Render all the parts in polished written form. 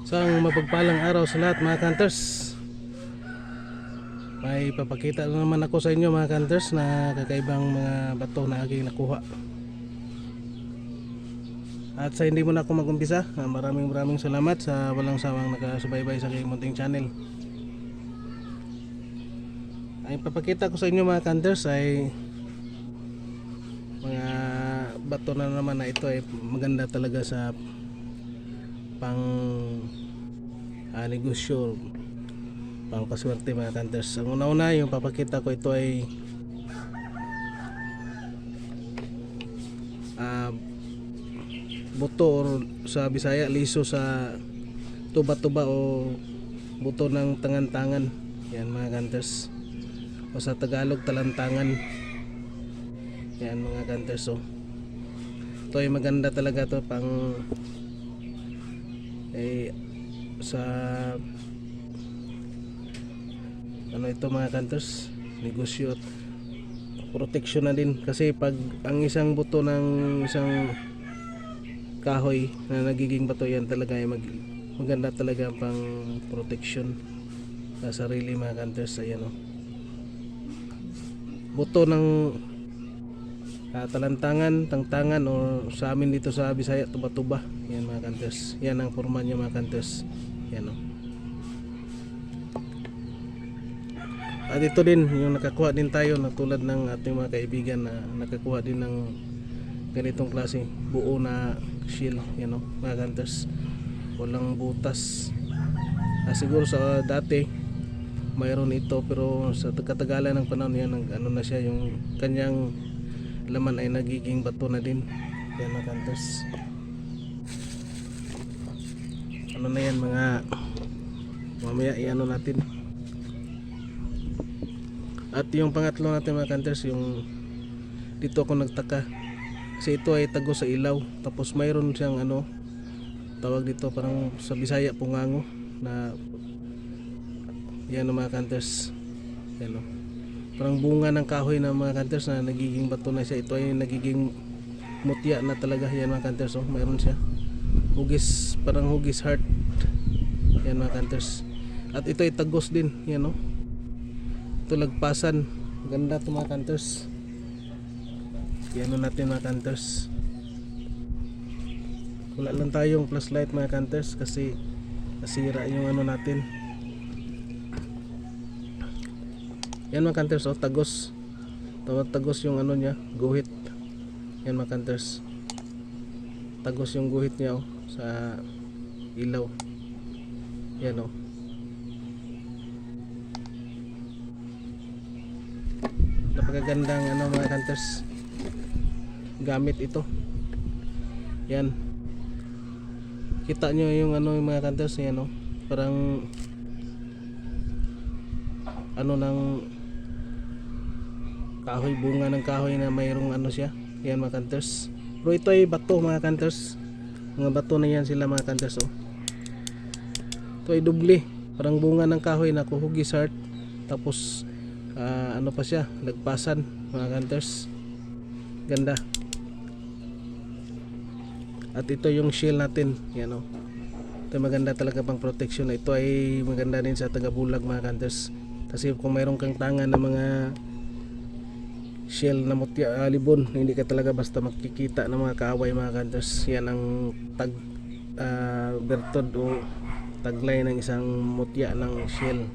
Isang mapagpalang araw sa lahat mga hunters. May papakita na naman ako sa inyo mga hunters na kakaibang mga bato na aking nakuha. At sa hindi mo na ako mag-umpisa, maraming salamat sa walang sawang nakasubaybay sa aking munting channel. Ang papakita ko sa inyo mga hunters ay mga bato na naman na ito ay maganda talaga sa pang negosyo, pang paswerte mga hunters. Ang una-una yung papakita ko ito ay buto or sa Bisaya liso sa tuba-tuba o buto ng tangan-tangan. Yan mga hunters. O sa Tagalog talantangan. Yan mga hunters. So ito ay maganda talaga to pang sa ano ito mga hunters, negosyo at protection na din, kasi pag ang isang buto ng isang kahoy na nagiging bato, yan talaga ay maganda talaga pang protection sa sarili mga hunters. Ayan o, buto ng talantangan, tangtangan o sa amin dito sa Bisaya tuba-tuba. Yan mga hunters, yan ang forma niya mga hunters. Yan o. At ito din yung nakakuha din tayo na tulad ng ating mga kaibigan na nakakuha din ng ganitong klase buo na shell. Yan o mga hunters, walang butas. Siguro sa dati mayroon ito, pero sa katagalan ng panahon yan ano na siya, yung kanyang laman ay nagiging bato na din. Yan mga hunters, ano na yan mga mamaya iano natin. At yung pangatlo natin mga hunters, yung dito ako nagtaka kasi ito ay tago sa ilaw, tapos mayroon siyang ano tawag dito, parang sa Bisaya pungango na yan mga hunters. Yan o, parang bunga ng kahoy na mga hunters na nagiging bato na siya. Ito ay nagiging mutya na talaga. Yan mga hunters, oh, mayroon siya hugis, parang hugis heart. Yan mga hunters. At ito ay tagos din. Yan o, ito lagpasan. Ganda ito mga hunters. Yan natin mga hunters. Wala lang tayong flashlight mga hunters kasi nasira yung ano natin. Yan mga hunters, oh, tagos. Tagos yung ano niya, guhit. Yan mga hunters, tagos yung guhit niya, oh, sa ilaw. Yan oh. Napakagandang ano mga hunters, gamit ito. Yan, kita nyo yung ano yung mga hunters. Yan oh, parang ano ng kahoy, bunga ng kahoy na mayroong ano siya. Yan mga hunters, pero ito ay bato mga hunters. Mga bato na yan sila mga hunters, oh. Ito ay doble, parang bunga ng kahoy na kuhugis heart, tapos ano pa siya, lagpasan mga hunters. Ganda. At ito yung shell natin. Yan oh, ito maganda talaga pang protection. Ito ay maganda din sa taga-bulag mga hunters, kasi kung mayroon kang tangan ng mga shell na mutya, libon, hindi ka talaga basta makikita ng mga kaaway mga hunters. Yan ang bertod o taglay ng isang mutya ng shell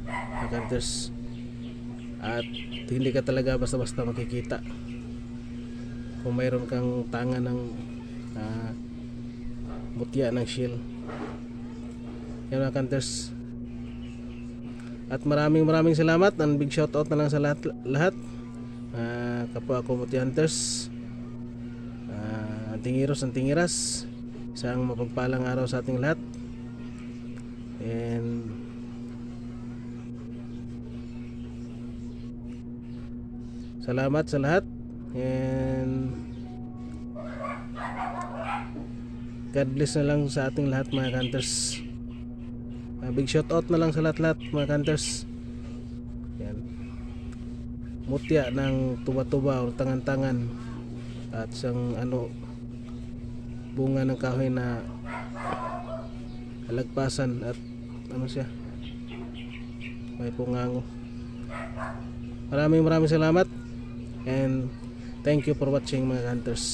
mga hunters. At hindi ka talaga basta-basta makikita kung mayroon kang tangan ng mutya ng shell. Yan mga hunters. At maraming salamat, and big shout out na lang sa lahat kapwa ko Muti Hunters, antingiros, antingiras. Isang mapagpalang araw sa ating lahat, and salamat sa lahat, and God bless na lang sa ating lahat mga hunters. Big shout out na lang sa lahat mga hunters. Yan, mutya ng tuba-tuba o tangan-tangan, at isang ano bunga ng kahoy na lagpasan at ano siya, may pungango. Maraming salamat and thank you for watching mga hunters.